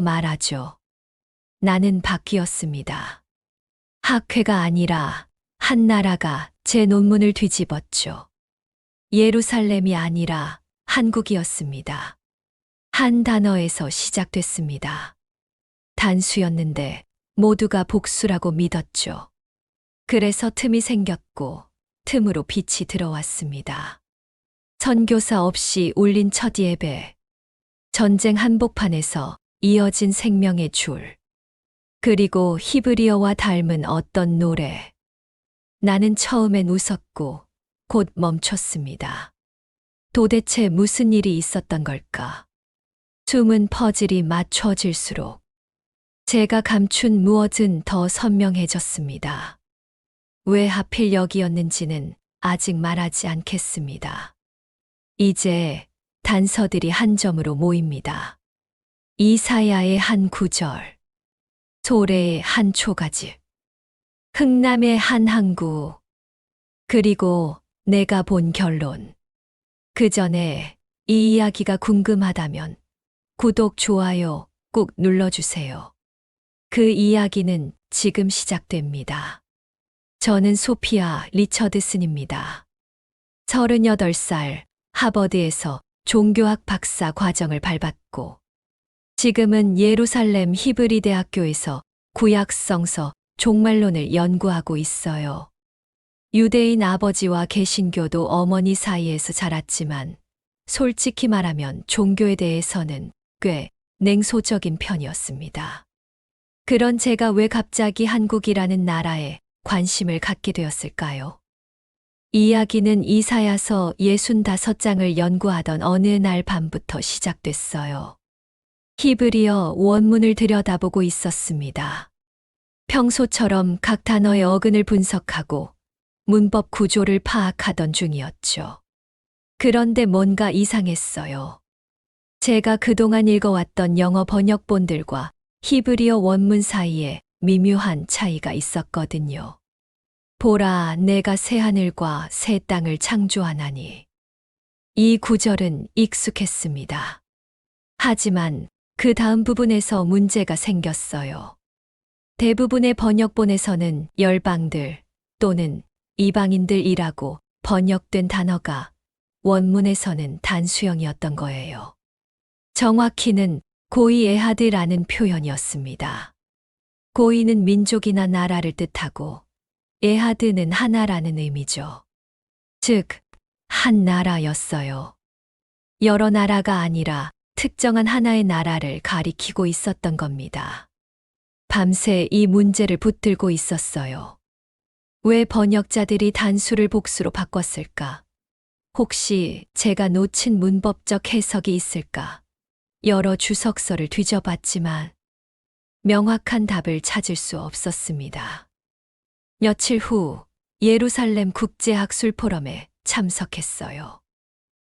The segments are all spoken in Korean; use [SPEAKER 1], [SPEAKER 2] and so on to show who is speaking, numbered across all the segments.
[SPEAKER 1] 말하죠. 나는 바뀌었습니다. 학회가 아니라 한 나라가 제 논문을 뒤집었죠. 예루살렘이 아니라 한국이었습니다. 한 단어에서 시작됐습니다. 단수였는데 모두가 복수라고 믿었죠. 그래서 틈이 생겼고 틈으로 빛이 들어왔습니다. 선교사 없이 울린 첫 예배, 전쟁 한복판에서 이어진 생명의 줄, 그리고 히브리어와 닮은 어떤 노래. 나는 처음엔 웃었고 곧 멈췄습니다. 도대체 무슨 일이 있었던 걸까? 숨은 퍼즐이 맞춰질수록 제가 감춘 무엇은 더 선명해졌습니다. 왜 하필 여기였는지는 아직 말하지 않겠습니다. 이제 단서들이 한 점으로 모입니다. 이사야의 한 구절, 소래의 한 초가집, 흥남의 한 항구, 그리고 내가 본 결론. 그 전에 이 이야기가 궁금하다면 구독, 좋아요 꾹 눌러주세요. 그 이야기는 지금 시작됩니다. 저는 소피아 리처드슨입니다. 38살 하버드에서 종교학 박사 과정을 밟았고 지금은 예루살렘 히브리 대학교에서 구약 성서 종말론을 연구하고 있어요. 유대인 아버지와 개신교도 어머니 사이에서 자랐지만 솔직히 말하면 종교에 대해서는 꽤 냉소적인 편이었습니다. 그런 제가 왜 갑자기 한국이라는 나라에 관심을 갖게 되었을까요? 이야기는 이사야서 65장을 연구하던 어느 날 밤부터 시작됐어요. 히브리어 원문을 들여다보고 있었습니다. 평소처럼 각 단어의 어근을 분석하고 문법 구조를 파악하던 중이었죠. 그런데 뭔가 이상했어요. 제가 그동안 읽어왔던 영어 번역본들과 히브리어 원문 사이에 미묘한 차이가 있었거든요. 보라, 내가 새 하늘과 새 땅을 창조하나니. 이 구절은 익숙했습니다. 하지만 그 다음 부분에서 문제가 생겼어요. 대부분의 번역본에서는 열방들 또는 이방인들이라고 번역된 단어가 원문에서는 단수형이었던 거예요. 정확히는 고이 에하드라는 표현이었습니다. 고이는 민족이나 나라를 뜻하고 에하드는 하나라는 의미죠. 즉, 한 나라였어요. 여러 나라가 아니라 특정한 하나의 나라를 가리키고 있었던 겁니다. 밤새 이 문제를 붙들고 있었어요. 왜 번역자들이 단수를 복수로 바꿨을까? 혹시 제가 놓친 문법적 해석이 있을까? 여러 주석서를 뒤져봤지만 명확한 답을 찾을 수 없었습니다. 며칠 후 예루살렘 국제학술 포럼에 참석했어요.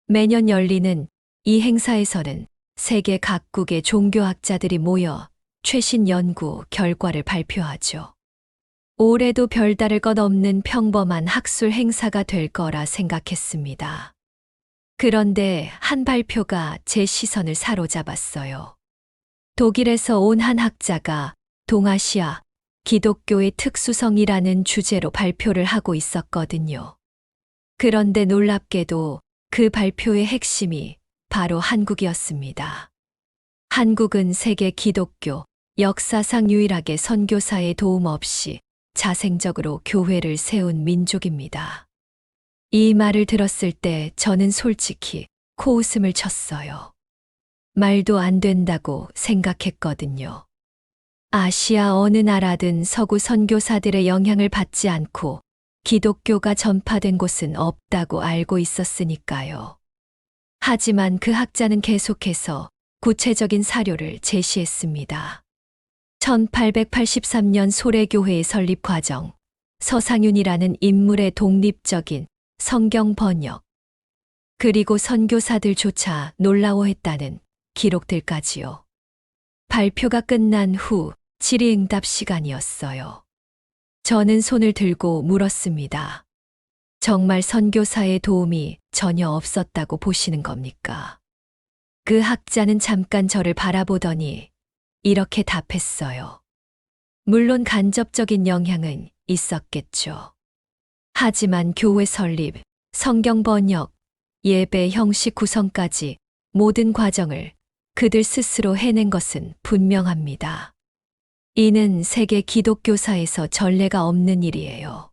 [SPEAKER 1] 매년 열리는 이 행사에서는 세계 각국의 종교학자들이 모여 최신 연구 결과를 발표하죠. 올해도 별다를 것 없는 평범한 학술 행사가 될 거라 생각했습니다. 그런데 한 발표가 제 시선을 사로잡았어요. 독일에서 온 한 학자가 동아시아 기독교의 특수성이라는 주제로 발표를 하고 있었거든요. 그런데 놀랍게도 그 발표의 핵심이 바로 한국이었습니다. 한국은 세계 기독교 역사상 유일하게 선교사의 도움 없이 자생적으로 교회를 세운 민족입니다. 이 말을 들었을 때 저는 솔직히 코웃음을 쳤어요. 말도 안 된다고 생각했거든요. 아시아 어느 나라든 서구 선교사들의 영향을 받지 않고 기독교가 전파된 곳은 없다고 알고 있었으니까요. 하지만 그 학자는 계속해서 구체적인 사료를 제시했습니다. 1883년 소래교회의 설립 과정, 서상윤이라는 인물의 독립적인 성경 번역, 그리고 선교사들조차 놀라워했다는 기록들까지요. 발표가 끝난 후 질의응답 시간이었어요. 저는 손을 들고 물었습니다. 정말 선교사의 도움이 전혀 없었다고 보시는 겁니까? 그 학자는 잠깐 저를 바라보더니 이렇게 답했어요. 물론 간접적인 영향은 있었겠죠. 하지만 교회 설립, 성경 번역, 예배 형식 구성까지 모든 과정을 그들 스스로 해낸 것은 분명합니다. 이는 세계 기독교사에서 전례가 없는 일이에요.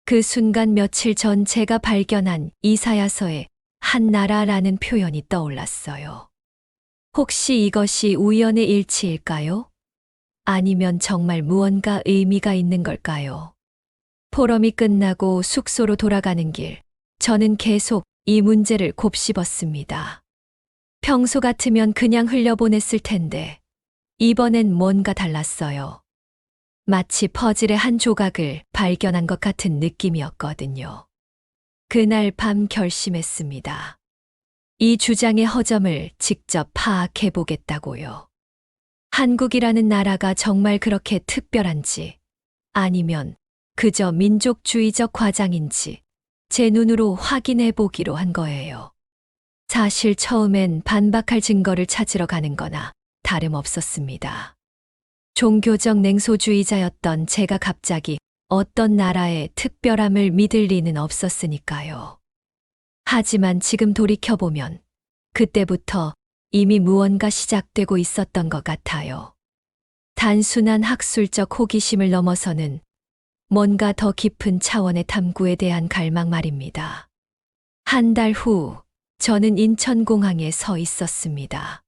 [SPEAKER 1] 그 순간 며칠 전 제가 발견한 이사야서의 한 나라라는 표현이 떠올랐어요. 혹시 이것이 우연의 일치일까요? 아니면 정말 무언가 의미가 있는 걸까요? 포럼이 끝나고 숙소로 돌아가는 길, 저는 계속 이 문제를 곱씹었습니다. 평소 같으면 그냥 흘려보냈을 텐데, 이번엔 뭔가 달랐어요. 마치 퍼즐의 한 조각을 발견한 것 같은 느낌이었거든요. 그날 밤 결심했습니다. 이 주장의 허점을 직접 파악해 보겠다고요. 한국이라는 나라가 정말 그렇게 특별한지, 아니면 그저 민족주의적 과장인지 제 눈으로 확인해 보기로 한 거예요. 사실 처음엔 반박할 증거를 찾으러 가는 거나 다름없었습니다. 종교적 냉소주의자였던 제가 갑자기 어떤 나라의 특별함을 믿을 리는 없었으니까요. 하지만 지금 돌이켜보면 그때부터 이미 무언가 시작되고 있었던 것 같아요. 단순한 학술적 호기심을 넘어서는 뭔가 더 깊은 차원의 탐구에 대한 갈망 말입니다. 한 달 후, 저는 인천공항에 서 있었습니다.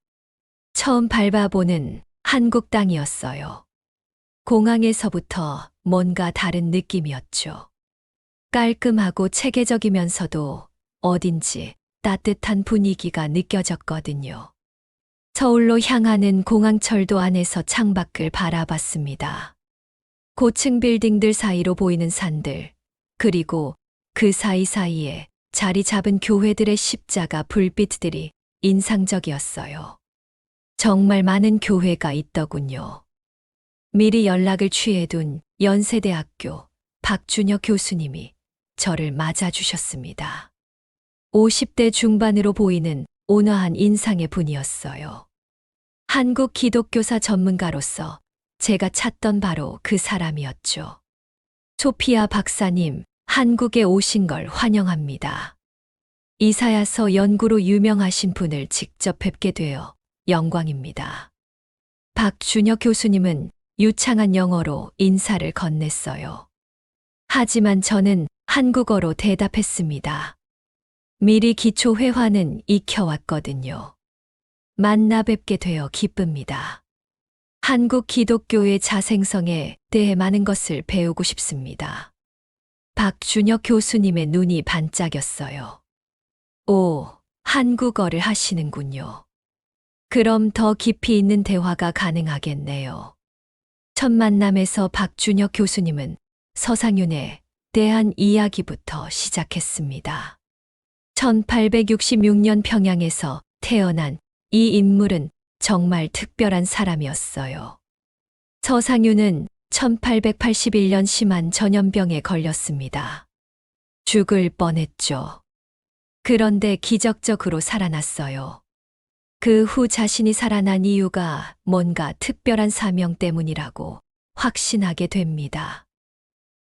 [SPEAKER 1] 처음 밟아보는 한국 땅이었어요. 공항에서부터 뭔가 다른 느낌이었죠. 깔끔하고 체계적이면서도 어딘지 따뜻한 분위기가 느껴졌거든요. 서울로 향하는 공항철도 안에서 창밖을 바라봤습니다. 고층 빌딩들 사이로 보이는 산들, 그리고 그 사이사이에 자리 잡은 교회들의 십자가 불빛들이 인상적이었어요. 정말 많은 교회가 있더군요. 미리 연락을 취해둔 연세대학교 박준혁 교수님이 저를 맞아주셨습니다. 50대 중반으로 보이는 온화한 인상의 분이었어요. 한국 기독교사 전문가로서 제가 찾던 바로 그 사람이었죠. 소피아 박사님, 한국에 오신 걸 환영합니다. 이사야서 연구로 유명하신 분을 직접 뵙게 되어 영광입니다. 박준혁 교수님은 유창한 영어로 인사를 건넸어요. 하지만 저는 한국어로 대답했습니다. 미리 기초 회화는 익혀왔거든요. 만나 뵙게 되어 기쁩니다. 한국 기독교의 자생성에 대해 많은 것을 배우고 싶습니다. 박준혁 교수님의 눈이 반짝였어요. 오, 한국어를 하시는군요. 그럼 더 깊이 있는 대화가 가능하겠네요. 첫 만남에서 박준혁 교수님은 서상윤에 대한 이야기부터 시작했습니다. 1866년 평양에서 태어난 이 인물은 정말 특별한 사람이었어요. 서상윤은 1881년 심한 전염병에 걸렸습니다. 죽을 뻔했죠. 그런데 기적적으로 살아났어요. 그 후 자신이 살아난 이유가 뭔가 특별한 사명 때문이라고 확신하게 됩니다.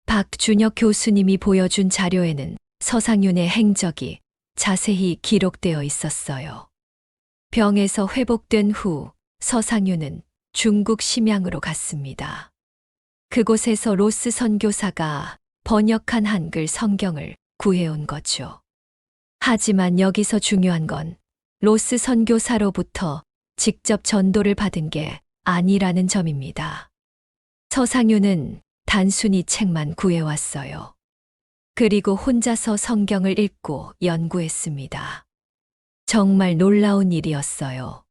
[SPEAKER 1] 박준혁 교수님이 보여준 자료에는 서상윤의 행적이 자세히 기록되어 있었어요. 병에서 회복된 후 서상윤은 중국 심양으로 갔습니다. 그곳에서 로스 선교사가 번역한 한글 성경을 구해온 거죠. 하지만 여기서 중요한 건 로스 선교사로부터 직접 전도를 받은 게 아니라는 점입니다. 서상윤은 단순히 책만 구해왔어요. 그리고 혼자서 성경을 읽고 연구했습니다. 정말 놀라운 일이었어요.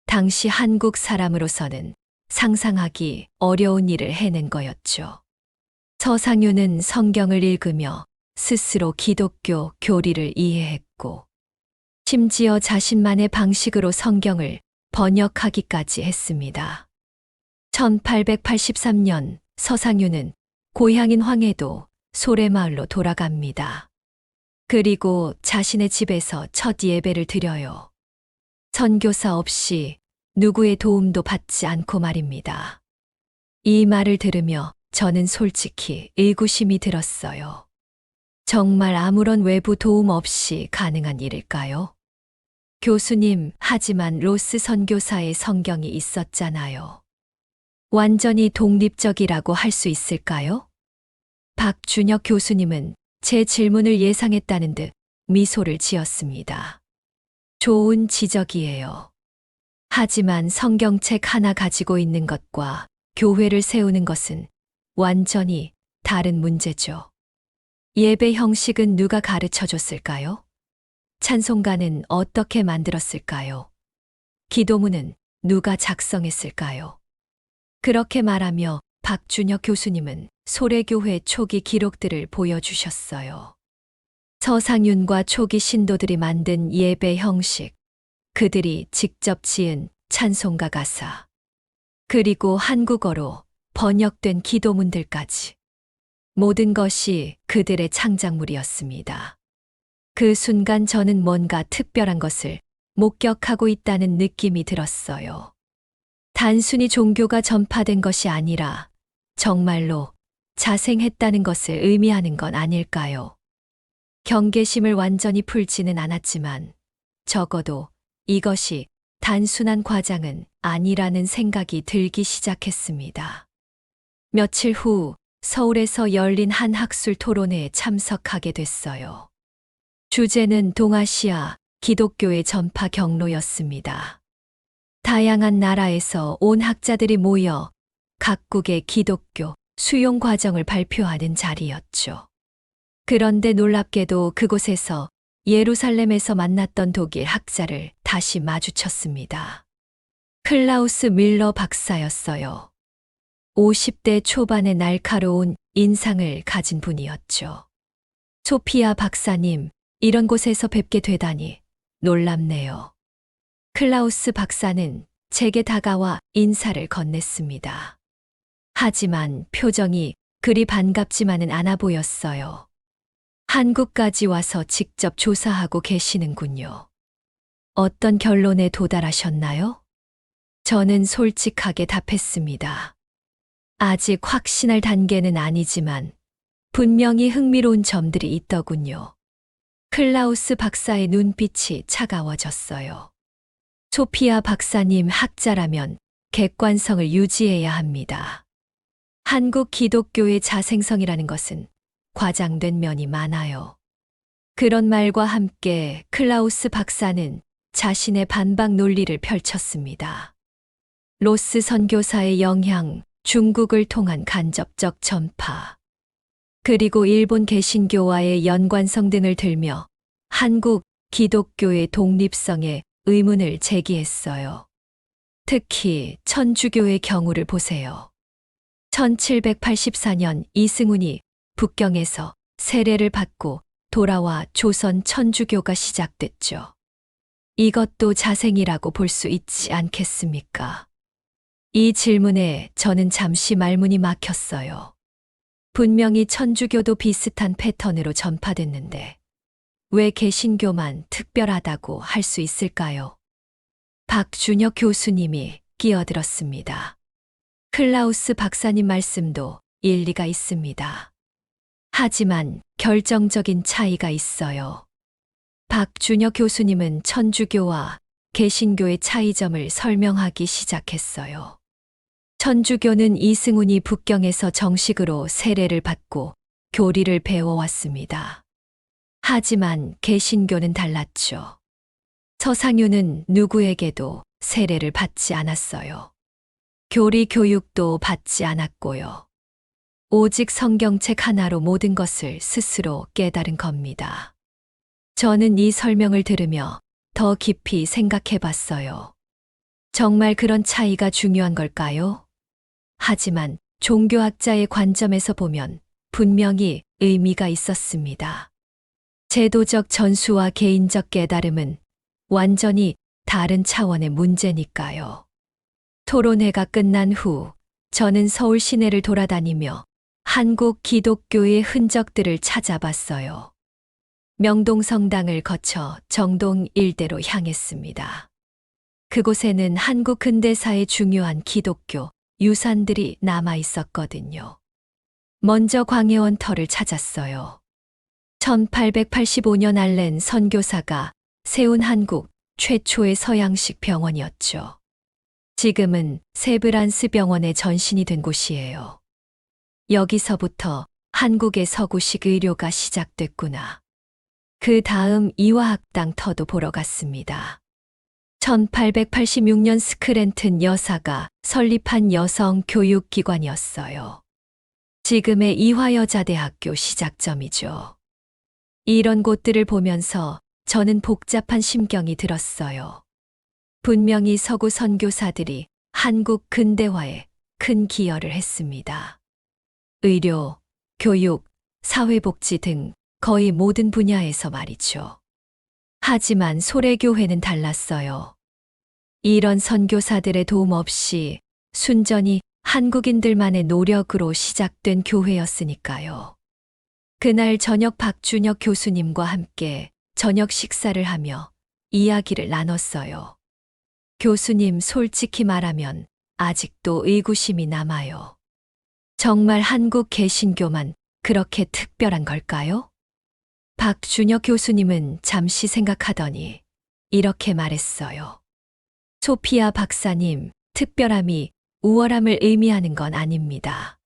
[SPEAKER 1] 당시 한국 사람으로서는 상상하기 어려운 일을 해낸 거였죠. 서상윤은 성경을 읽으며 스스로 기독교 교리를 이해했고, 심지어 자신만의 방식으로 성경을 번역하기까지 했습니다. 1883년 서상윤은 고향인 황해도 소래마을로 돌아갑니다. 그리고 자신의 집에서 첫 예배를 드려요. 선교사 없이 누구의 도움도 받지 않고 말입니다. 이 말을 들으며 저는 솔직히 의구심이 들었어요. 정말 아무런 외부 도움 없이 가능한 일일까요? 교수님, 하지만 로스 선교사의 성경이 있었잖아요. 완전히 독립적이라고 할 수 있을까요? 박준혁 교수님은 제 질문을 예상했다는 듯 미소를 지었습니다. 좋은 지적이에요. 하지만 성경책 하나 가지고 있는 것과 교회를 세우는 것은 완전히 다른 문제죠. 예배 형식은 누가 가르쳐 줬을까요? 찬송가는 어떻게 만들었을까요? 기도문은 누가 작성했을까요? 그렇게 말하며 박준혁 교수님은 소래교회 초기 기록들을 보여주셨어요. 서상윤과 초기 신도들이 만든 예배 형식, 그들이 직접 지은 찬송가 가사, 그리고 한국어로 번역된 기도문들까지. 모든 것이 그들의 창작물이었습니다. 그 순간 저는 뭔가 특별한 것을 목격하고 있다는 느낌이 들었어요. 단순히 종교가 전파된 것이 아니라 정말로 자생했다는 것을 의미하는 건 아닐까요? 경계심을 완전히 풀지는 않았지만 적어도 이것이 단순한 과장은 아니라는 생각이 들기 시작했습니다. 며칠 후 서울에서 열린 한 학술 토론회에 참석하게 됐어요. 주제는 동아시아 기독교의 전파 경로였습니다. 다양한 나라에서 온 학자들이 모여 각국의 기독교 수용 과정을 발표하는 자리였죠. 그런데 놀랍게도 그곳에서 예루살렘에서 만났던 독일 학자를 다시 마주쳤습니다. 클라우스 밀러 박사였어요. 50대 초반의 날카로운 인상을 가진 분이었죠. 소피아 박사님, 이런 곳에서 뵙게 되다니 놀랍네요. 클라우스 박사는 제게 다가와 인사를 건넸습니다. 하지만 표정이 그리 반갑지만은 않아 보였어요. 한국까지 와서 직접 조사하고 계시는군요. 어떤 결론에 도달하셨나요? 저는 솔직하게 답했습니다. 아직 확신할 단계는 아니지만 분명히 흥미로운 점들이 있더군요. 클라우스 박사의 눈빛이 차가워졌어요. 소피아 박사님, 학자라면 객관성을 유지해야 합니다. 한국 기독교의 자생성이라는 것은 과장된 면이 많아요. 그런 말과 함께 클라우스 박사는 자신의 반박 논리를 펼쳤습니다. 로스 선교사의 영향, 중국을 통한 간접적 전파, 그리고 일본 개신교와의 연관성 등을 들며 한국 기독교의 독립성에 의문을 제기했어요. 특히 천주교의 경우를 보세요. 1784년 이승훈이 북경에서 세례를 받고 돌아와 조선 천주교가 시작됐죠. 이것도 자생이라고 볼 수 있지 않겠습니까? 이 질문에 저는 잠시 말문이 막혔어요. 분명히 천주교도 비슷한 패턴으로 전파됐는데 왜 개신교만 특별하다고 할 수 있을까요? 박준혁 교수님이 끼어들었습니다. 클라우스 박사님 말씀도 일리가 있습니다. 하지만 결정적인 차이가 있어요. 박준혁 교수님은 천주교와 개신교의 차이점을 설명하기 시작했어요. 천주교는 이승훈이 북경에서 정식으로 세례를 받고 교리를 배워왔습니다. 하지만 개신교는 달랐죠. 서상유는 누구에게도 세례를 받지 않았어요. 교리 교육도 받지 않았고요. 오직 성경책 하나로 모든 것을 스스로 깨달은 겁니다. 저는 이 설명을 들으며 더 깊이 생각해 봤어요. 정말 그런 차이가 중요한 걸까요? 하지만 종교학자의 관점에서 보면 분명히 의미가 있었습니다. 제도적 전수와 개인적 깨달음은 완전히 다른 차원의 문제니까요. 토론회가 끝난 후 저는 서울 시내를 돌아다니며 한국 기독교의 흔적들을 찾아봤어요. 명동성당을 거쳐 정동 일대로 향했습니다. 그곳에는 한국 근대사의 중요한 기독교 유산들이 남아 있었거든요. 먼저 광해원터를 찾았어요. 1885년 알렌 선교사가 세운 한국 최초의 서양식 병원이었죠. 지금은 세브란스 병원의 전신이 된 곳이에요. 여기서부터 한국의 서구식 의료가 시작됐구나. 그 다음 이화학당 터도 보러 갔습니다. 1886년 스크랜튼 여사가 설립한 여성 교육기관이었어요. 지금의 이화여자대학교 시작점이죠. 이런 곳들을 보면서 저는 복잡한 심경이 들었어요. 분명히 서구 선교사들이 한국 근대화에 큰 기여를 했습니다. 의료, 교육, 사회복지 등 거의 모든 분야에서 말이죠. 하지만 소래교회는 달랐어요. 이런 선교사들의 도움 없이 순전히 한국인들만의 노력으로 시작된 교회였으니까요. 그날 저녁 박준혁 교수님과 함께 저녁 식사를 하며 이야기를 나눴어요. 교수님, 솔직히 말하면 아직도 의구심이 남아요. 정말 한국 개신교만 그렇게 특별한 걸까요? 박준혁 교수님은 잠시 생각하더니 이렇게 말했어요. 소피아 박사님, 특별함이 우월함을 의미하는 건 아닙니다.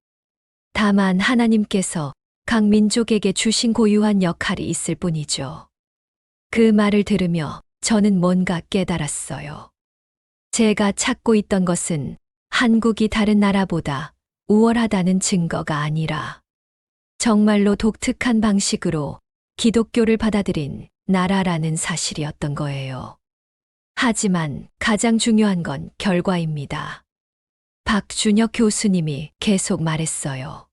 [SPEAKER 1] 다만 하나님께서 각 민족에게 주신 고유한 역할이 있을 뿐이죠. 그 말을 들으며 저는 뭔가 깨달았어요. 제가 찾고 있던 것은 한국이 다른 나라보다 우월하다는 증거가 아니라 정말로 독특한 방식으로 기독교를 받아들인 나라라는 사실이었던 거예요. 하지만 가장 중요한 건 결과입니다. 박준혁 교수님이 계속 말했어요.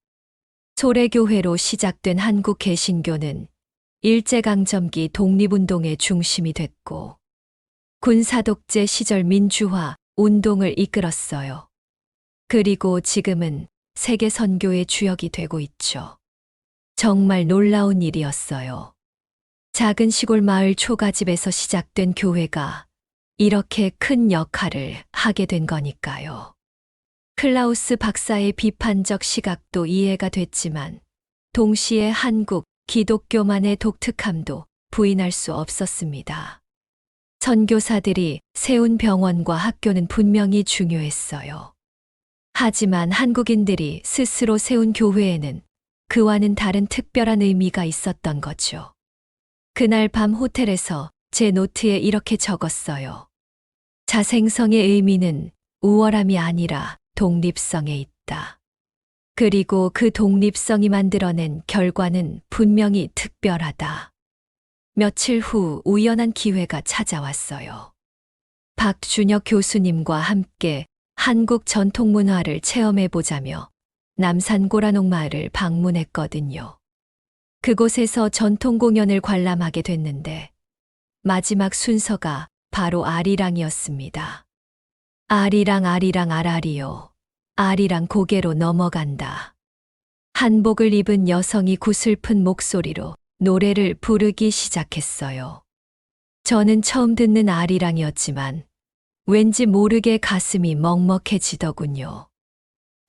[SPEAKER 1] 소래교회로 시작된 한국 개신교는 일제강점기 독립운동의 중심이 됐고 군사독재 시절 민주화 운동을 이끌었어요. 그리고 지금은 세계 선교의 주역이 되고 있죠. 정말 놀라운 일이었어요. 작은 시골 마을 초가집에서 시작된 교회가 이렇게 큰 역할을 하게 된 거니까요. 클라우스 박사의 비판적 시각도 이해가 됐지만 동시에 한국 기독교만의 독특함도 부인할 수 없었습니다. 선교사들이 세운 병원과 학교는 분명히 중요했어요. 하지만 한국인들이 스스로 세운 교회에는 그와는 다른 특별한 의미가 있었던 거죠. 그날 밤 호텔에서 제 노트에 이렇게 적었어요. 자생성의 의미는 우월함이 아니라 독립성에 있다. 그리고 그 독립성이 만들어낸 결과는 분명히 특별하다. 며칠 후 우연한 기회가 찾아왔어요. 박준혁 교수님과 함께 한국 전통문화를 체험해보자며 남산 고라농마을을 방문했거든요. 그곳에서 전통 공연을 관람하게 됐는데 마지막 순서가 바로 아리랑이었습니다. 아리랑 아리랑 아라리요. 아리랑 고개로 넘어간다. 한복을 입은 여성이 구슬픈 목소리로 노래를 부르기 시작했어요. 저는 처음 듣는 아리랑이었지만 왠지 모르게 가슴이 먹먹해지더군요.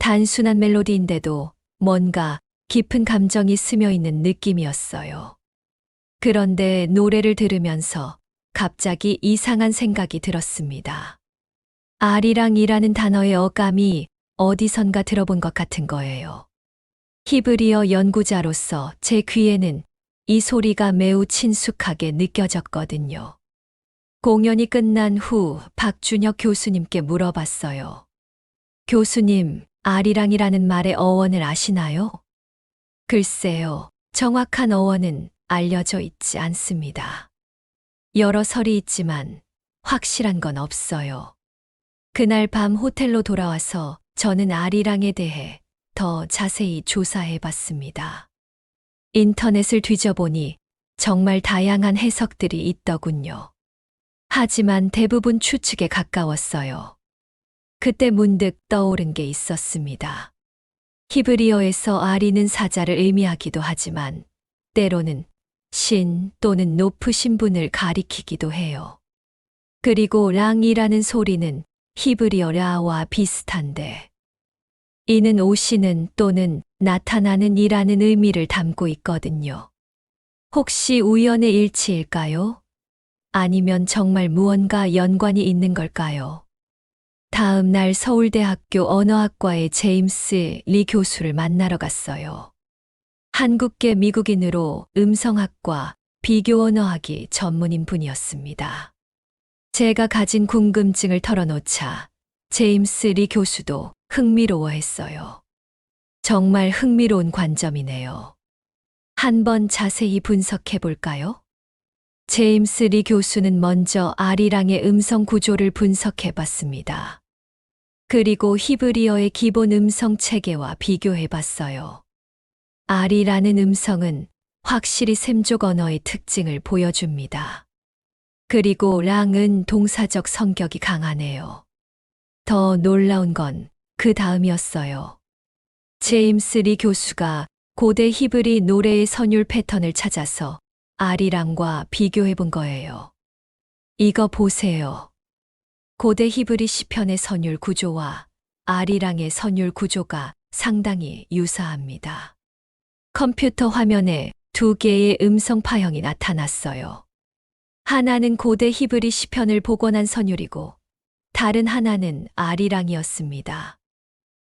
[SPEAKER 1] 단순한 멜로디인데도 뭔가 깊은 감정이 스며 있는 느낌이었어요. 그런데 노래를 들으면서 갑자기 이상한 생각이 들었습니다. 아리랑이라는 단어의 어감이 어디선가 들어본 것 같은 거예요. 히브리어 연구자로서 제 귀에는 이 소리가 매우 친숙하게 느껴졌거든요. 공연이 끝난 후 박준혁 교수님께 물어봤어요. 교수님, 아리랑이라는 말의 어원을 아시나요? 글쎄요, 정확한 어원은 알려져 있지 않습니다. 여러 설이 있지만 확실한 건 없어요. 그날 밤 호텔로 돌아와서 저는 아리랑에 대해 더 자세히 조사해 봤습니다. 인터넷을 뒤져보니 정말 다양한 해석들이 있더군요. 하지만 대부분 추측에 가까웠어요. 그때 문득 떠오른 게 있었습니다. 히브리어에서 아리는 사자를 의미하기도 하지만 때로는 신 또는 높으신 분을 가리키기도 해요. 그리고 랑이라는 소리는 히브리어 라와 비슷한데, 이는 오시는 또는 나타나는 이라는 의미를 담고 있거든요. 혹시 우연의 일치일까요? 아니면 정말 무언가 연관이 있는 걸까요? 다음 날 서울대학교 언어학과의 제임스 리 교수를 만나러 갔어요. 한국계 미국인으로 음성학과 비교 언어학이 전문인 분이었습니다. 제가 가진 궁금증을 털어놓자 제임스 리 교수도 흥미로워했어요. 정말 흥미로운 관점이네요. 한번 자세히 분석해 볼까요? 제임스 리 교수는 먼저 아리랑의 음성 구조를 분석해 봤습니다. 그리고 히브리어의 기본 음성 체계와 비교해 봤어요. 아리라는 음성은 확실히 셈족 언어의 특징을 보여줍니다. 그리고 랑은 동사적 성격이 강하네요. 더 놀라운 건 그 다음이었어요. 제임스 리 교수가 고대 히브리 노래의 선율 패턴을 찾아서 아리랑과 비교해 본 거예요. 이거 보세요. 고대 히브리 시편의 선율 구조와 아리랑의 선율 구조가 상당히 유사합니다. 컴퓨터 화면에 두 개의 음성 파형이 나타났어요. 하나는 고대 히브리 시편을 복원한 선율이고 다른 하나는 아리랑이었습니다.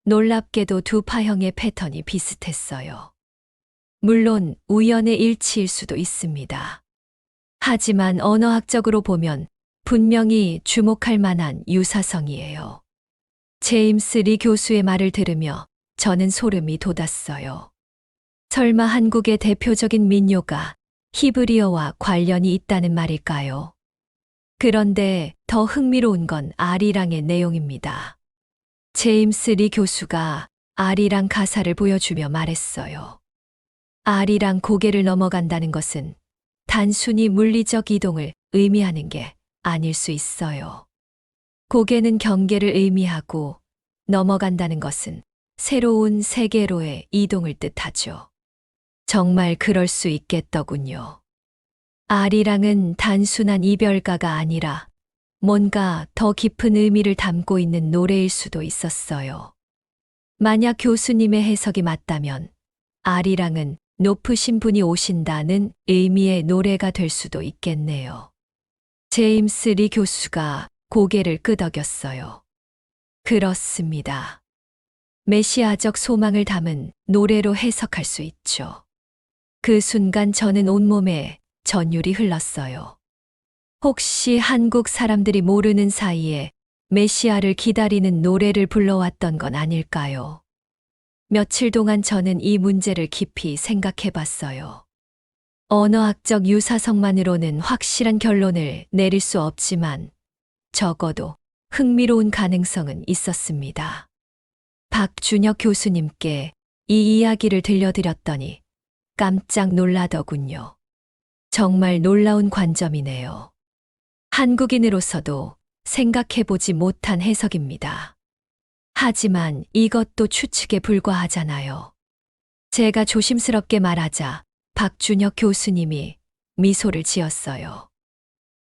[SPEAKER 1] 놀랍게도 두 파형의 패턴이 비슷했어요. 물론 우연의 일치일 수도 있습니다. 하지만 언어학적으로 보면 분명히 주목할 만한 유사성이에요. 제임스 리 교수의 말을 들으며 저는 소름이 돋았어요. 설마 한국의 대표적인 민요가 히브리어와 관련이 있다는 말일까요? 그런데 더 흥미로운 건 아리랑의 내용입니다. 제임스 리 교수가 아리랑 가사를 보여주며 말했어요. 아리랑 고개를 넘어간다는 것은 단순히 물리적 이동을 의미하는 게 아닐 수 있어요. 고개는 경계를 의미하고 넘어간다는 것은 새로운 세계로의 이동을 뜻하죠. 정말 그럴 수 있겠더군요. 아리랑은 단순한 이별가가 아니라 뭔가 더 깊은 의미를 담고 있는 노래일 수도 있었어요. 만약 교수님의 해석이 맞다면 아리랑은 높으신 분이 오신다는 의미의 노래가 될 수도 있겠네요. 제임스 리 교수가 고개를 끄덕였어요. 그렇습니다. 메시아적 소망을 담은 노래로 해석할 수 있죠. 그 순간 저는 온몸에 전율이 흘렀어요. 혹시 한국 사람들이 모르는 사이에 메시아를 기다리는 노래를 불러왔던 건 아닐까요? 며칠 동안 저는 이 문제를 깊이 생각해 봤어요. 언어학적 유사성만으로는 확실한 결론을 내릴 수 없지만 적어도 흥미로운 가능성은 있었습니다. 박준혁 교수님께 이 이야기를 들려드렸더니 깜짝 놀라더군요. 정말 놀라운 관점이네요. 한국인으로서도 생각해보지 못한 해석입니다. 하지만 이것도 추측에 불과하잖아요. 제가 조심스럽게 말하자 박준혁 교수님이 미소를 지었어요.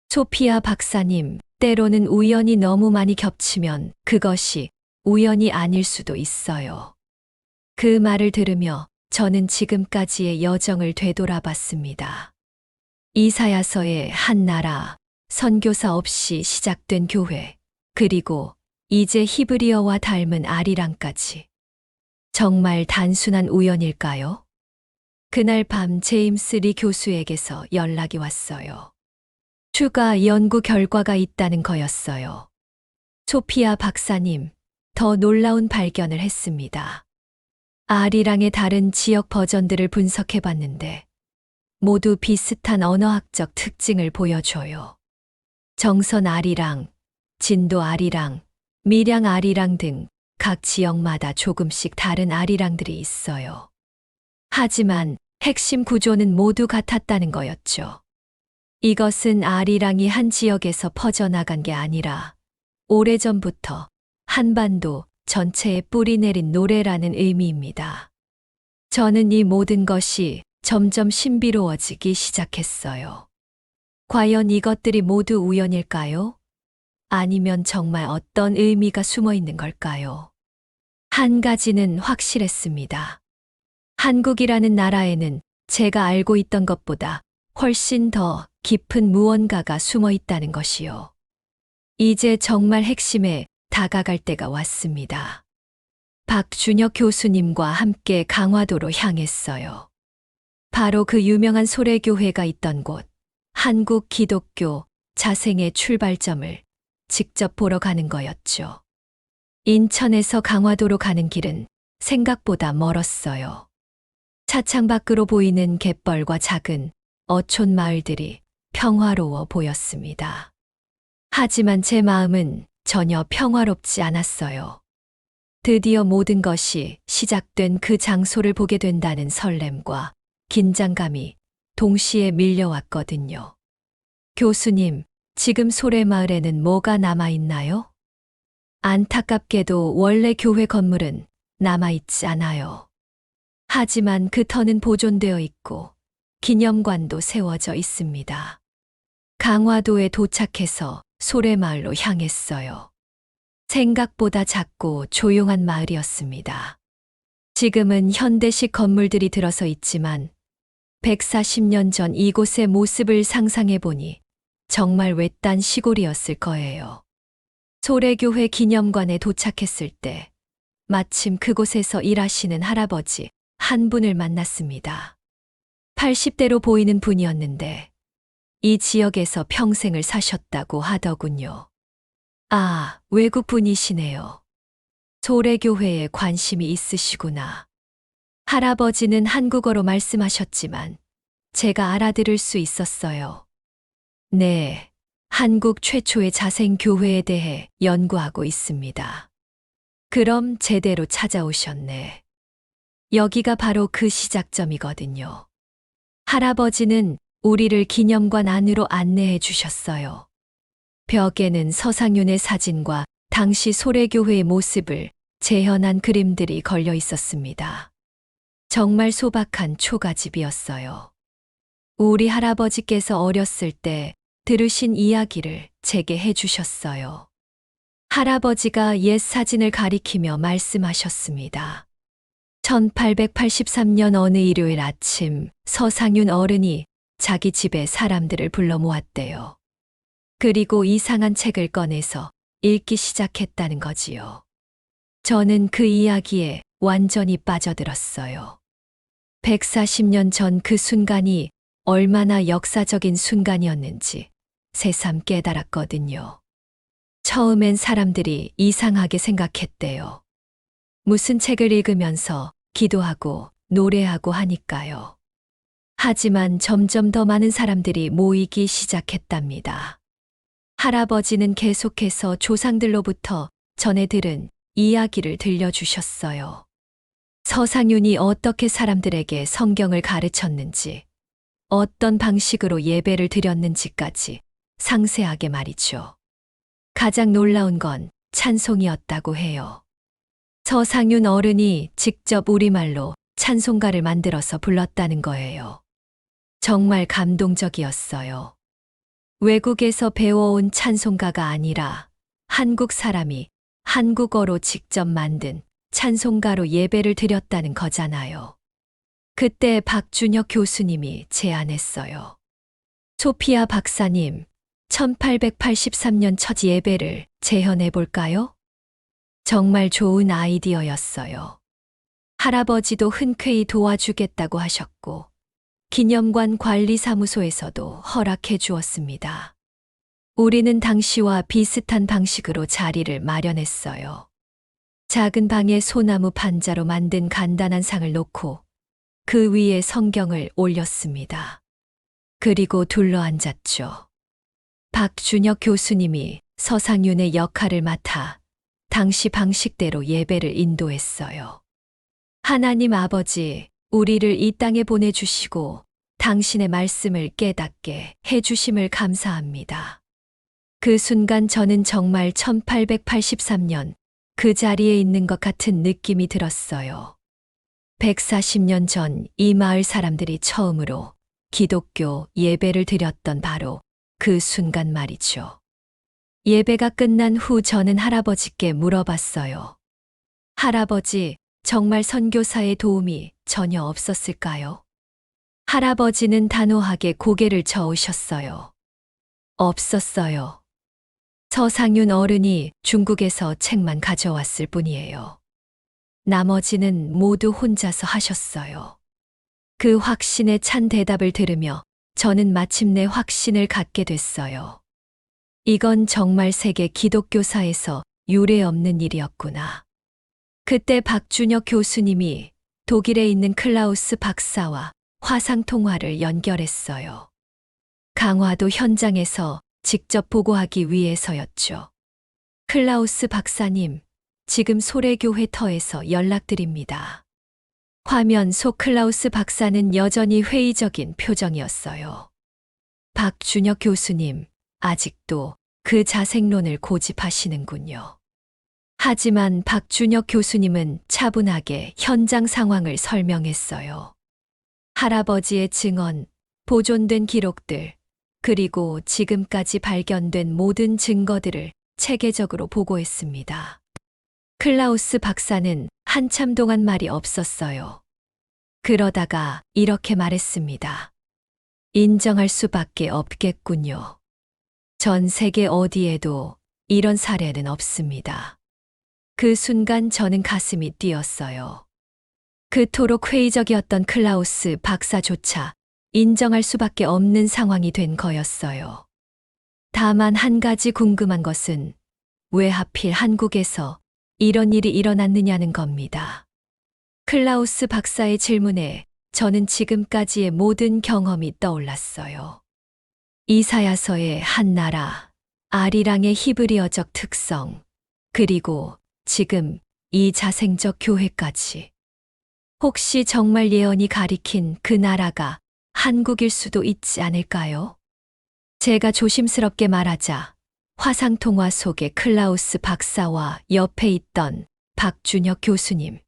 [SPEAKER 1] 소피아 박사님, 때로는 우연이 너무 많이 겹치면 그것이 우연이 아닐 수도 있어요. 그 말을 들으며 저는 지금까지의 여정을 되돌아봤습니다. 이사야서의 한 나라, 선교사 없이 시작된 교회, 그리고 이제 히브리어와 닮은 아리랑까지. 정말 단순한 우연일까요? 그날 밤 제임스 리 교수에게서 연락이 왔어요. 추가 연구 결과가 있다는 거였어요. 소피아 박사님, 더 놀라운 발견을 했습니다. 아리랑의 다른 지역 버전들을 분석해 봤는데 모두 비슷한 언어학적 특징을 보여줘요. 정선 아리랑, 진도 아리랑, 밀양 아리랑 등 각 지역마다 조금씩 다른 아리랑들이 있어요. 하지만 핵심 구조는 모두 같았다는 거였죠. 이것은 아리랑이 한 지역에서 퍼져나간 게 아니라 오래전부터 한반도 전체에 뿌리 내린 노래라는 의미입니다. 저는 이 모든 것이 점점 신비로워지기 시작했어요. 과연 이것들이 모두 우연일까요? 아니면 정말 어떤 의미가 숨어 있는 걸까요? 한 가지는 확실했습니다. 한국이라는 나라에는 제가 알고 있던 것보다 훨씬 더 깊은 무언가가 숨어 있다는 것이요. 이제 정말 핵심에 다가갈 때가 왔습니다. 박준혁 교수님과 함께 강화도로 향했어요. 바로 그 유명한 소래교회가 있던 곳, 한국 기독교 자생의 출발점을 직접 보러 가는 거였죠. 인천에서 강화도로 가는 길은 생각보다 멀었어요. 차창 밖으로 보이는 갯벌과 작은 어촌 마을들이 평화로워 보였습니다. 하지만 제 마음은 전혀 평화롭지 않았어요. 드디어 모든 것이 시작된 그 장소를 보게 된다는 설렘과 긴장감이 동시에 밀려왔거든요. 교수님, 지금 소래마을에는 뭐가 남아있나요? 안타깝게도 원래 교회 건물은 남아있지 않아요. 하지만 그 터는 보존되어 있고 기념관도 세워져 있습니다. 강화도에 도착해서 소래마을로 향했어요. 생각보다 작고 조용한 마을이었습니다. 지금은 현대식 건물들이 들어서 있지만 140년 전 이곳의 모습을 상상해 보니 정말 외딴 시골이었을 거예요. 소래교회 기념관에 도착했을 때 마침 그곳에서 일하시는 할아버지 한 분을 만났습니다. 80대로 보이는 분이었는데 이 지역에서 평생을 사셨다고 하더군요. 아, 외국 분이시네요. 소래교회에 관심이 있으시구나. 할아버지는 한국어로 말씀하셨지만 제가 알아들을 수 있었어요. 네, 한국 최초의 자생교회에 대해 연구하고 있습니다. 그럼 제대로 찾아오셨네. 여기가 바로 그 시작점이거든요. 할아버지는 우리를 기념관 안으로 안내해 주셨어요. 벽에는 서상윤의 사진과 당시 소래교회의 모습을 재현한 그림들이 걸려 있었습니다. 정말 소박한 초가집이었어요. 우리 할아버지께서 어렸을 때 들으신 이야기를 제게 해주셨어요. 할아버지가 옛 사진을 가리키며 말씀하셨습니다. 1883년 어느 일요일 아침 서상윤 어른이 자기 집에 사람들을 불러 모았대요. 그리고 이상한 책을 꺼내서 읽기 시작했다는 거지요. 저는 그 이야기에 완전히 빠져들었어요. 140년 전 그 순간이 얼마나 역사적인 순간이었는지 새삼 깨달았거든요. 처음엔 사람들이 이상하게 생각했대요. 무슨 책을 읽으면서 기도하고 노래하고 하니까요. 하지만 점점 더 많은 사람들이 모이기 시작했답니다. 할아버지는 계속해서 조상들로부터 전해 들은 이야기를 들려주셨어요. 서상윤이 어떻게 사람들에게 성경을 가르쳤는지, 어떤 방식으로 예배를 드렸는지까지 상세하게 말이죠. 가장 놀라운 건 찬송이었다고 해요. 서상윤 어른이 직접 우리말로 찬송가를 만들어서 불렀다는 거예요. 정말 감동적이었어요. 외국에서 배워온 찬송가가 아니라 한국 사람이 한국어로 직접 만든 찬송가로 예배를 드렸다는 거잖아요. 그때 박준혁 교수님이 제안했어요. 소피아 박사님, 1883년 첫 예배를 재현해 볼까요? 정말 좋은 아이디어였어요. 할아버지도 흔쾌히 도와주겠다고 하셨고, 기념관 관리사무소에서도 허락해 주었습니다. 우리는 당시와 비슷한 방식으로 자리를 마련했어요. 작은 방에 소나무 판자로 만든 간단한 상을 놓고 그 위에 성경을 올렸습니다. 그리고 둘러앉았죠. 박준혁 교수님이 서상윤의 역할을 맡아 당시 방식대로 예배를 인도했어요. 하나님 아버지, 우리를 이 땅에 보내주시고 당신의 말씀을 깨닫게 해주심을 감사합니다. 그 순간 저는 정말 1883년 그 자리에 있는 것 같은 느낌이 들었어요. 140년 전 이 마을 사람들이 처음으로 기독교 예배를 드렸던 바로 그 순간 말이죠. 예배가 끝난 후 저는 할아버지께 물어봤어요. 할아버지, 정말 선교사의 도움이 전혀 없었을까요? 할아버지는 단호하게 고개를 저으셨어요. 없었어요. 서상윤 어른이 중국에서 책만 가져왔을 뿐이에요. 나머지는 모두 혼자서 하셨어요. 그 확신에 찬 대답을 들으며 저는 마침내 확신을 갖게 됐어요. 이건 정말 세계 기독교사에서 유례없는 일이었구나. 그때 박준혁 교수님이 독일에 있는 클라우스 박사와 화상통화를 연결했어요. 강화도 현장에서 직접 보고하기 위해서였죠. 클라우스 박사님, 지금 소래교회 터에서 연락드립니다. 화면 속 클라우스 박사는 여전히 회의적인 표정이었어요. 박준혁 교수님, 아직도 그 자생론을 고집하시는군요. 하지만 박준혁 교수님은 차분하게 현장 상황을 설명했어요. 할아버지의 증언, 보존된 기록들, 그리고 지금까지 발견된 모든 증거들을 체계적으로 보고했습니다. 클라우스 박사는 한참 동안 말이 없었어요. 그러다가 이렇게 말했습니다. 인정할 수밖에 없겠군요. 전 세계 어디에도 이런 사례는 없습니다. 그 순간 저는 가슴이 뛰었어요. 그토록 회의적이었던 클라우스 박사조차 인정할 수밖에 없는 상황이 된 거였어요. 다만 한 가지 궁금한 것은 왜 하필 한국에서 이런 일이 일어났느냐는 겁니다. 클라우스 박사의 질문에 저는 지금까지의 모든 경험이 떠올랐어요. 이사야서의 한 나라, 아리랑의 히브리어적 특성, 그리고 지금 이 자생적 교회까지. 혹시 정말 예언이 가리킨 그 나라가 한국일 수도 있지 않을까요? 제가 조심스럽게 말하자 화상통화 속의 클라우스 박사와 옆에 있던 박준혁 교수님,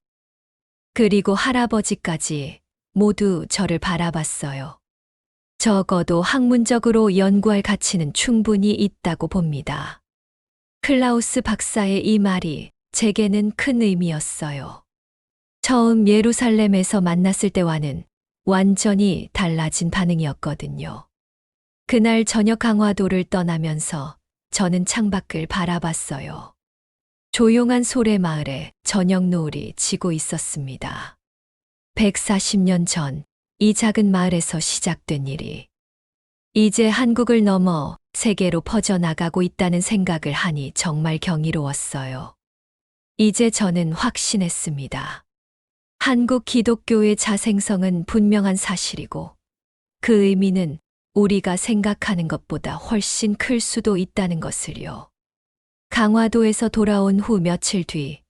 [SPEAKER 1] 그리고 할아버지까지 모두 저를 바라봤어요. 적어도 학문적으로 연구할 가치는 충분히 있다고 봅니다. 클라우스 박사의 이 말이 제게는 큰 의미였어요. 처음 예루살렘에서 만났을 때와는 완전히 달라진 반응이었거든요. 그날 저녁 강화도를 떠나면서 저는 창밖을 바라봤어요. 조용한 소래마을에 저녁 노을이 지고 있었습니다. 140년 전 이 작은 마을에서 시작된 일이 이제 한국을 넘어 세계로 퍼져나가고 있다는 생각을 하니 정말 경이로웠어요. 이제 저는 확신했습니다. 한국 기독교의 자생성은 분명한 사실이고 그 의미는 우리가 생각하는 것보다 훨씬 클 수도 있다는 것을요. 강화도에서 돌아온 후 며칠 뒤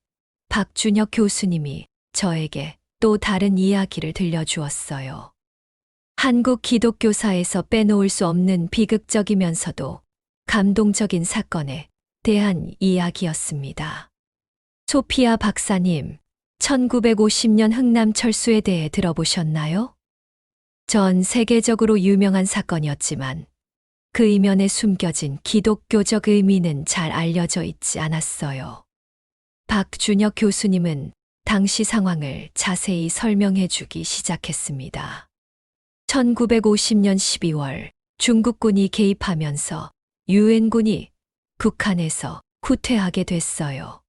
[SPEAKER 1] 박준혁 교수님이 저에게 또 다른 이야기를 들려주었어요. 한국 기독교사에서 빼놓을 수 없는 비극적이면서도 감동적인 사건에 대한 이야기였습니다. 소피아 박사님, 1950년 흥남 철수에 대해 들어보셨나요? 전 세계적으로 유명한 사건이었지만 그 이면에 숨겨진 기독교적 의미는 잘 알려져 있지 않았어요. 박준혁 교수님은 당시 상황을 자세히 설명해 주기 시작했습니다. 1950년 12월 중국군이 개입하면서 유엔군이 북한에서 후퇴하게 됐어요.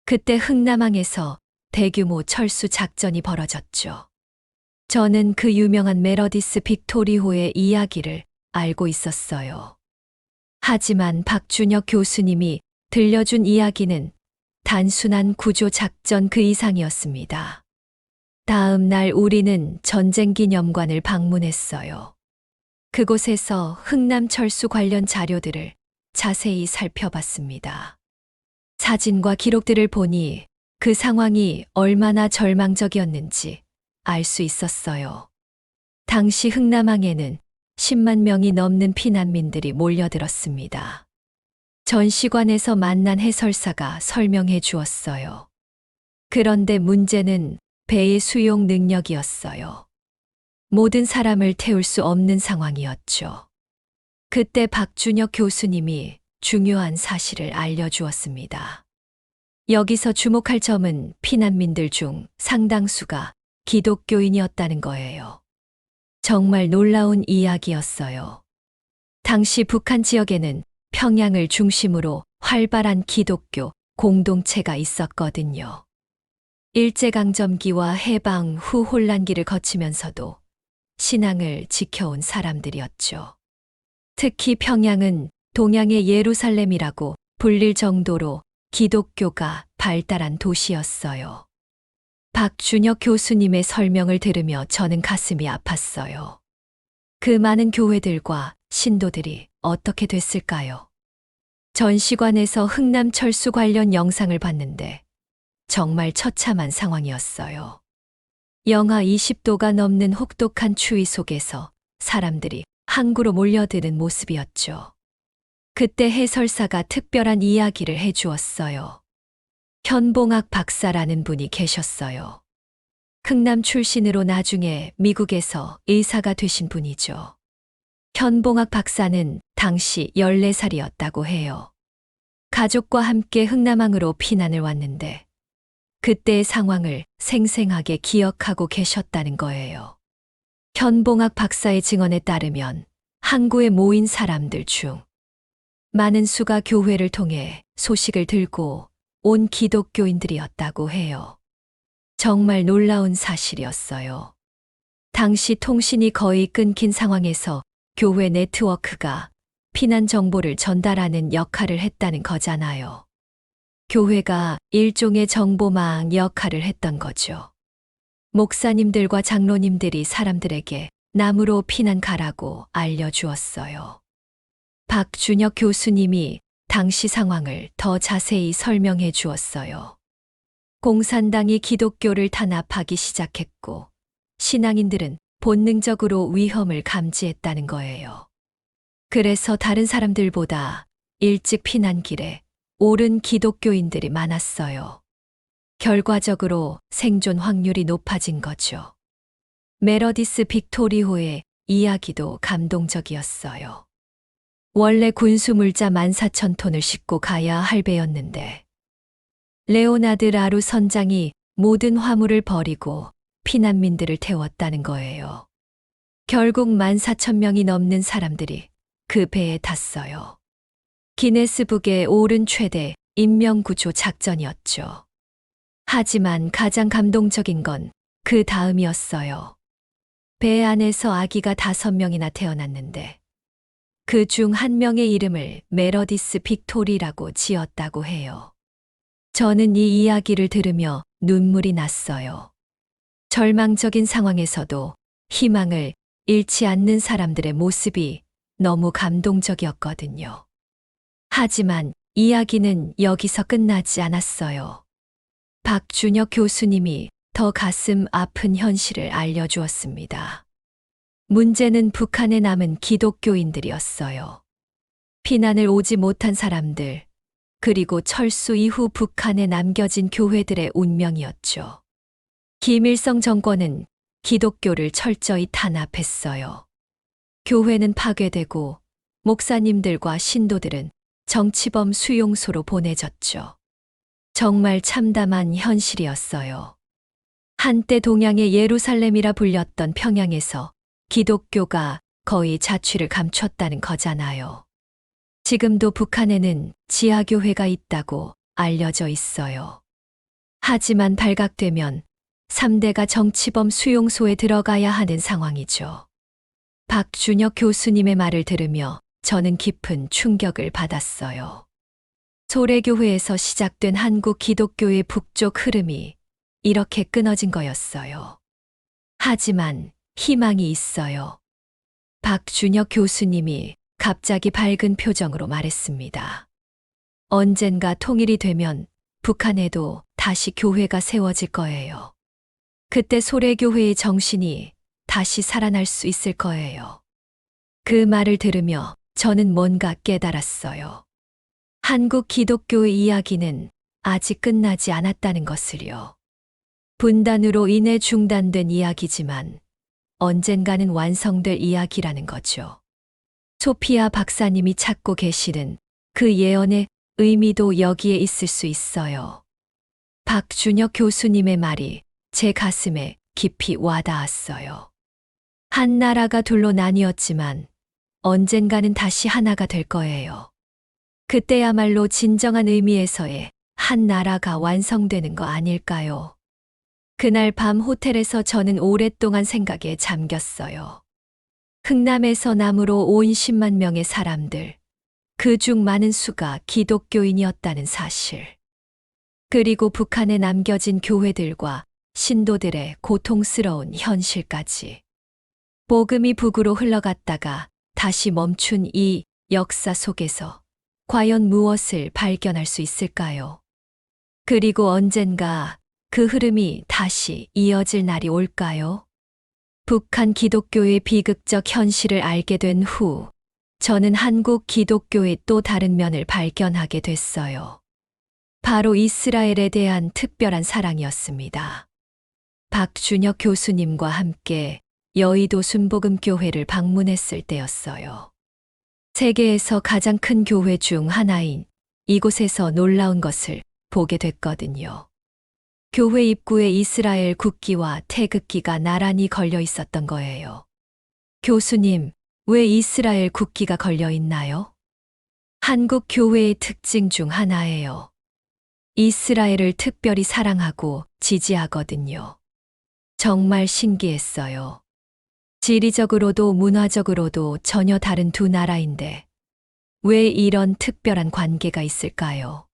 [SPEAKER 1] 그때 흥남항에서 대규모 철수 작전이 벌어졌죠. 저는 그 유명한 메러디스 빅토리호의 이야기를 알고 있었어요. 하지만 박준혁 교수님이 들려준 이야기는 단순한 구조 작전 그 이상이었습니다. 다음 날 우리는 전쟁기념관을 방문했어요. 그곳에서 흥남 철수 관련 자료들을 자세히 살펴봤습니다. 사진과 기록들을 보니 그 상황이 얼마나 절망적이었는지 알 수 있었어요. 당시 흥남항에는 10만 명이 넘는 피난민들이 몰려들었습니다. 전시관에서 만난 해설사가 설명해 주었어요. 그런데 문제는 배의 수용 능력이었어요. 모든 사람을 태울 수 없는 상황이었죠. 그때 박준혁 교수님이 중요한 사실을 알려주었습니다. 여기서 주목할 점은 피난민들 중 상당수가 기독교인이었다는 거예요. 정말 놀라운 이야기였어요. 당시 북한 지역에는 평양을 중심으로 활발한 기독교 공동체가 있었거든요. 일제강점기와 해방 후 혼란기를 거치면서도 신앙을 지켜온 사람들이었죠. 특히 평양은 동양의 예루살렘이라고 불릴 정도로 기독교가 발달한 도시였어요. 박준혁 교수님의 설명을 들으며 저는 가슴이 아팠어요. 그 많은 교회들과 신도들이 어떻게 됐을까요? 전시관에서 흥남철수 관련 영상을 봤는데 정말 처참한 상황이었어요. 영하 20도가 넘는 혹독한 추위 속에서 사람들이 항구로 몰려드는 모습이었죠. 그때 해설사가 특별한 이야기를 해주었어요. 현봉학 박사라는 분이 계셨어요. 흥남 출신으로 나중에 미국에서 의사가 되신 분이죠. 현봉학 박사는 당시 14살이었다고 해요. 가족과 함께 흥남항으로 피난을 왔는데 그때의 상황을 생생하게 기억하고 계셨다는 거예요. 현봉학 박사의 증언에 따르면 항구에 모인 사람들 중 많은 수가 교회를 통해 소식을 들고 온 기독교인들이었다고 해요. 정말 놀라운 사실이었어요. 당시 통신이 거의 끊긴 상황에서 교회 네트워크가 피난 정보를 전달하는 역할을 했다는 거잖아요. 교회가 일종의 정보망 역할을 했던 거죠. 목사님들과 장로님들이 사람들에게 남으로 피난 가라고 알려주었어요. 박준혁 교수님이 당시 상황을 더 자세히 설명해 주었어요. 공산당이 기독교를 탄압하기 시작했고 신앙인들은 본능적으로 위험을 감지했다는 거예요. 그래서 다른 사람들보다 일찍 피난길에 오른 기독교인들이 많았어요. 결과적으로 생존 확률이 높아진 거죠. 메러디스 빅토리호의 이야기도 감동적이었어요. 원래 군수물자 14,000톤을 싣고 가야 할 배였는데 레오나드 라루 선장이 모든 화물을 버리고 피난민들을 태웠다는 거예요. 결국 14,000명이 넘는 사람들이 그 배에 탔어요. 기네스북에 오른 최대 인명구조 작전이었죠. 하지만 가장 감동적인 건 그 다음이었어요. 배 안에서 아기가 5명이나 태어났는데 그 중 한 명의 이름을 메러디스 빅토리라고 지었다고 해요. 저는 이 이야기를 들으며 눈물이 났어요. 절망적인 상황에서도 희망을 잃지 않는 사람들의 모습이 너무 감동적이었거든요. 하지만 이야기는 여기서 끝나지 않았어요. 박준혁 교수님이 더 가슴 아픈 현실을 알려주었습니다. 문제는 북한에 남은 기독교인들이었어요. 피난을 오지 못한 사람들, 그리고 철수 이후 북한에 남겨진 교회들의 운명이었죠. 김일성 정권은 기독교를 철저히 탄압했어요. 교회는 파괴되고 목사님들과 신도들은 정치범 수용소로 보내졌죠. 정말 참담한 현실이었어요. 한때 동양의 예루살렘이라 불렸던 평양에서 기독교가 거의 자취를 감췄다는 거잖아요. 지금도 북한에는 지하교회가 있다고 알려져 있어요. 하지만 발각되면 3대가 정치범 수용소에 들어가야 하는 상황이죠. 박준혁 교수님의 말을 들으며 저는 깊은 충격을 받았어요. 소래교회에서 시작된 한국 기독교의 북쪽 흐름이 이렇게 끊어진 거였어요. 하지만 희망이 있어요. 박준혁 교수님이 갑자기 밝은 표정으로 말했습니다. 언젠가 통일이 되면 북한에도 다시 교회가 세워질 거예요. 그때 소래교회의 정신이 다시 살아날 수 있을 거예요. 그 말을 들으며 저는 뭔가 깨달았어요. 한국 기독교의 이야기는 아직 끝나지 않았다는 것을요. 분단으로 인해 중단된 이야기지만 언젠가는 완성될 이야기라는 거죠. 소피아 박사님이 찾고 계시는 그 예언의 의미도 여기에 있을 수 있어요. 박준혁 교수님의 말이 제 가슴에 깊이 와닿았어요. 한 나라가 둘로 나뉘었지만 언젠가는 다시 하나가 될 거예요. 그때야말로 진정한 의미에서의 한 나라가 완성되는 거 아닐까요? 그날 밤 호텔에서 저는 오랫동안 생각에 잠겼어요. 흥남에서 남으로 온 10만 명의 사람들, 그중 많은 수가 기독교인이었다는 사실. 그리고 북한에 남겨진 교회들과 신도들의 고통스러운 현실까지. 복음이 북으로 흘러갔다가 다시 멈춘 이 역사 속에서 과연 무엇을 발견할 수 있을까요? 그리고 언젠가 그 흐름이 다시 이어질 날이 올까요? 북한 기독교의 비극적 현실을 알게 된 후, 저는 한국 기독교의 또 다른 면을 발견하게 됐어요. 바로 이스라엘에 대한 특별한 사랑이었습니다. 박준혁 교수님과 함께 여의도 순복음교회를 방문했을 때였어요. 세계에서 가장 큰 교회 중 하나인 이곳에서 놀라운 것을 보게 됐거든요. 교회 입구에 이스라엘 국기와 태극기가 나란히 걸려 있었던 거예요. 교수님, 왜 이스라엘 국기가 걸려 있나요? 한국 교회의 특징 중 하나예요. 이스라엘을 특별히 사랑하고 지지하거든요. 정말 신기했어요. 지리적으로도 문화적으로도 전혀 다른 두 나라인데 왜 이런 특별한 관계가 있을까요?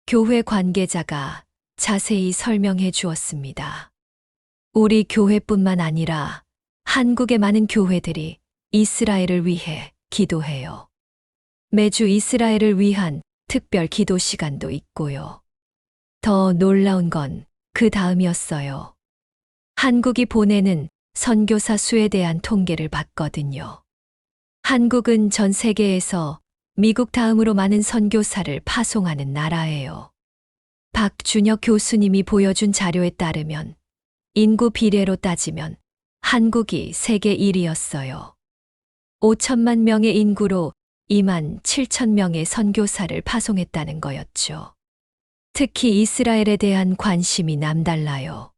[SPEAKER 1] 교회 관계자가 자세히 설명해 주었습니다. 우리 교회뿐만 아니라 한국의 많은 교회들이 이스라엘을 위해 기도해요. 매주 이스라엘을 위한 특별 기도 시간도 있고요. 더 놀라운 건 그 다음이었어요. 한국이 보내는 선교사 수에 대한 통계를 봤거든요. 한국은 전 세계에서 미국 다음으로 많은 선교사를 파송하는 나라예요. 박준혁 교수님이 보여준 자료에 따르면 인구 비례로 따지면 한국이 세계 1위였어요. 5천만 명의 인구로 2만 7천 명의 선교사를 파송했다는 거였죠. 특히 이스라엘에 대한 관심이 남달라요.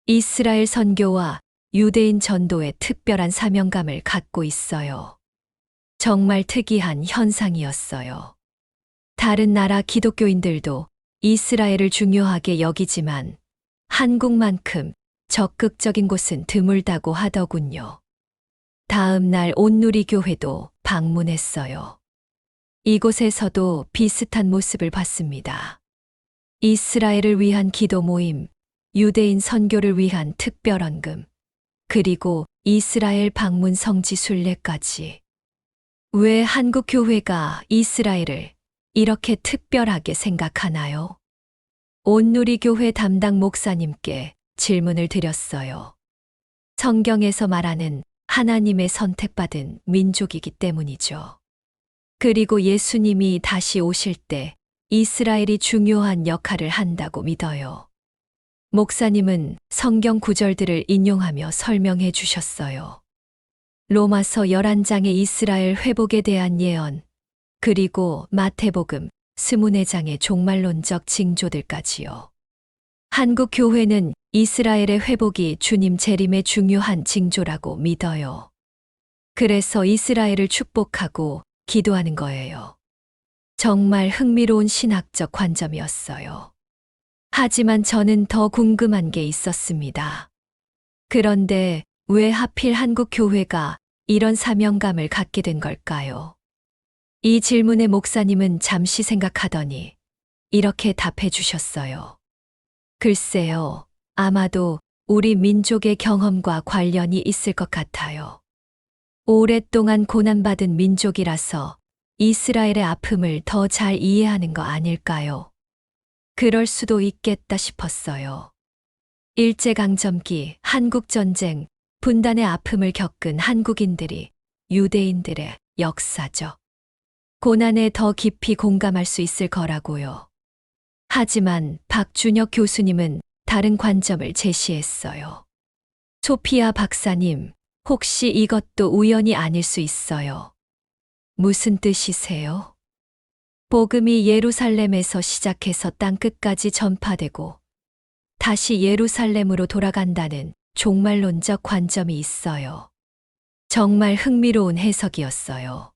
[SPEAKER 1] 이스라엘 선교와 유대인 전도에 특별한 사명감을 갖고 있어요. 정말 특이한 현상이었어요. 다른 나라 기독교인들도 이스라엘을 중요하게 여기지만 한국만큼 적극적인 곳은 드물다고 하더군요. 다음 날 온누리교회도 방문했어요. 이곳에서도 비슷한 모습을 봤습니다. 이스라엘을 위한 기도 모임, 유대인 선교를 위한 특별 헌금, 그리고 이스라엘 방문 성지 순례까지. 왜 한국 교회가 이스라엘을 이렇게 특별하게 생각하나요? 온누리교회 담당 목사님께 질문을 드렸어요. 성경에서 말하는 하나님의 선택받은 민족이기 때문이죠. 그리고 예수님이 다시 오실 때 이스라엘이 중요한 역할을 한다고 믿어요. 목사님은 성경 구절들을 인용하며 설명해 주셨어요. 로마서 11장의 이스라엘 회복에 대한 예언, 그리고 마태복음 24장의 종말론적 징조들까지요. 한국 교회는 이스라엘의 회복이 주님 재림의 중요한 징조라고 믿어요. 그래서 이스라엘을 축복하고 기도하는 거예요. 정말 흥미로운 신학적 관점이었어요. 하지만 저는 더 궁금한 게 있었습니다. 그런데 왜 하필 한국 교회가 이런 사명감을 갖게 된 걸까요? 이 질문에 목사님은 잠시 생각하더니 이렇게 답해 주셨어요. 글쎄요, 아마도 우리 민족의 경험과 관련이 있을 것 같아요. 오랫동안 고난받은 민족이라서 이스라엘의 아픔을 더 잘 이해하는 거 아닐까요? 그럴 수도 있겠다 싶었어요. 일제강점기, 한국전쟁, 분단의 아픔을 겪은 한국인들이 유대인들의 역사죠. 고난에 더 깊이 공감할 수 있을 거라고요. 하지만 박준혁 교수님은 다른 관점을 제시했어요. 소피아 박사님, 혹시 이것도 우연이 아닐 수 있어요. 무슨 뜻이세요? 복음이 예루살렘에서 시작해서 땅끝까지 전파되고 다시 예루살렘으로 돌아간다는 종말론적 관점이 있어요. 정말 흥미로운 해석이었어요.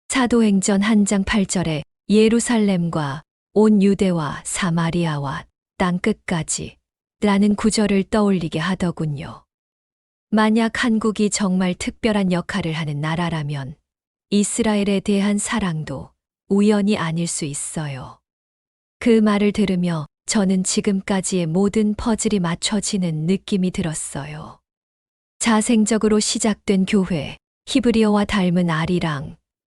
[SPEAKER 1] 사도행전 1장 8절에 예루살렘과 온 유대와 사마리아와 땅끝까지 라는 구절을 떠올리게 하더군요. 만약 한국이 정말 특별한 역할을 하는 나라라면 이스라엘에 대한 사랑도 우연이 아닐 수 있어요. 그 말을 들으며 저는 지금까지의 모든 퍼즐이 맞춰지는 느낌이 들었어요. 자생적으로 시작된 교회, 히브리어와 닮은 아리랑,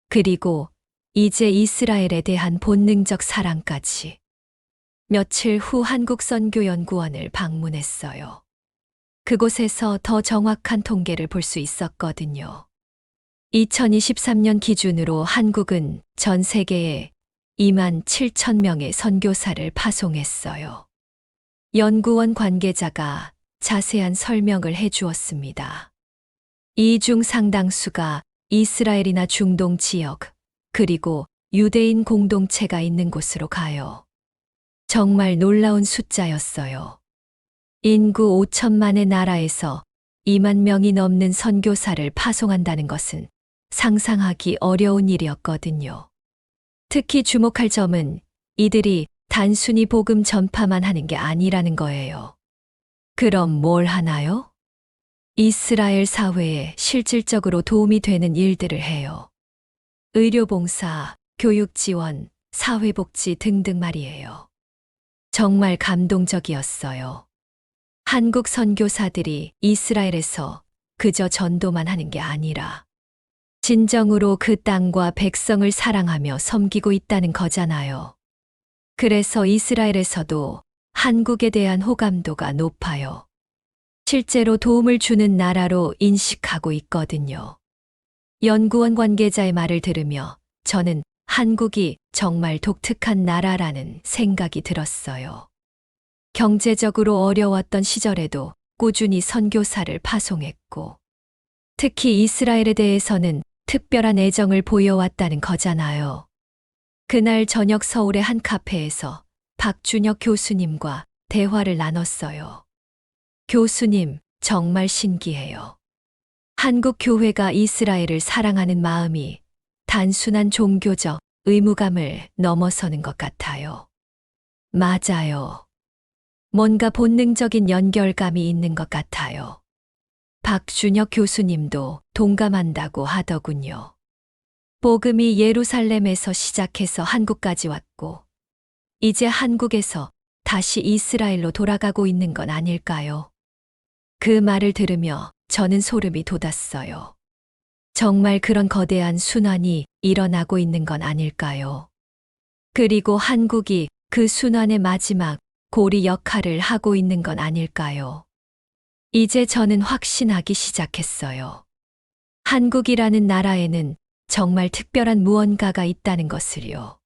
[SPEAKER 1] 그리고 이제 이스라엘에 대한 본능적 사랑까지. 며칠 후 한국선교연구원을 방문했어요. 그곳에서 더 정확한 통계를 볼 수 있었거든요. 2023년 기준으로 한국은 전 세계에 2만 7천 명의 선교사를 파송했어요. 연구원 관계자가 자세한 설명을 해주었습니다. 이 중 상당수가 이스라엘이나 중동 지역, 그리고 유대인 공동체가 있는 곳으로 가요. 정말 놀라운 숫자였어요. 인구 5천만의 나라에서 2만 명이 넘는 선교사를 파송한다는 것은 상상하기 어려운 일이었거든요. 특히 주목할 점은 이들이 단순히 복음 전파만 하는 게 아니라는 거예요. 그럼 뭘 하나요? 이스라엘 사회에 실질적으로 도움이 되는 일들을 해요. 의료봉사, 교육지원, 사회복지 등등 말이에요. 정말 감동적이었어요. 한국 선교사들이 이스라엘에서 그저 전도만 하는 게 아니라 진정으로 그 땅과 백성을 사랑하며 섬기고 있다는 거잖아요. 그래서 이스라엘에서도 한국에 대한 호감도가 높아요. 실제로 도움을 주는 나라로 인식하고 있거든요. 연구원 관계자의 말을 들으며 저는 한국이 정말 독특한 나라라는 생각이 들었어요. 경제적으로 어려웠던 시절에도 꾸준히 선교사를 파송했고, 특히 이스라엘에 대해서는 특별한 애정을 보여왔다는 거잖아요. 그날 저녁 서울의 한 카페에서 박준혁 교수님과 대화를 나눴어요. 교수님, 정말 신기해요. 한국 교회가 이스라엘을 사랑하는 마음이 단순한 종교적 의무감을 넘어서는 것 같아요. 맞아요. 뭔가 본능적인 연결감이 있는 것 같아요. 박준혁 교수님도 동감한다고 하더군요. 복음이 예루살렘에서 시작해서 한국까지 왔고, 이제 한국에서 다시 이스라엘로 돌아가고 있는 건 아닐까요? 그 말을 들으며 저는 소름이 돋았어요. 정말 그런 거대한 순환이 일어나고 있는 건 아닐까요? 그리고 한국이 그 순환의 마지막 고리 역할을 하고 있는 건 아닐까요? 이제 저는 확신하기 시작했어요. 한국이라는 나라에는 정말 특별한 무언가가 있다는 것을요.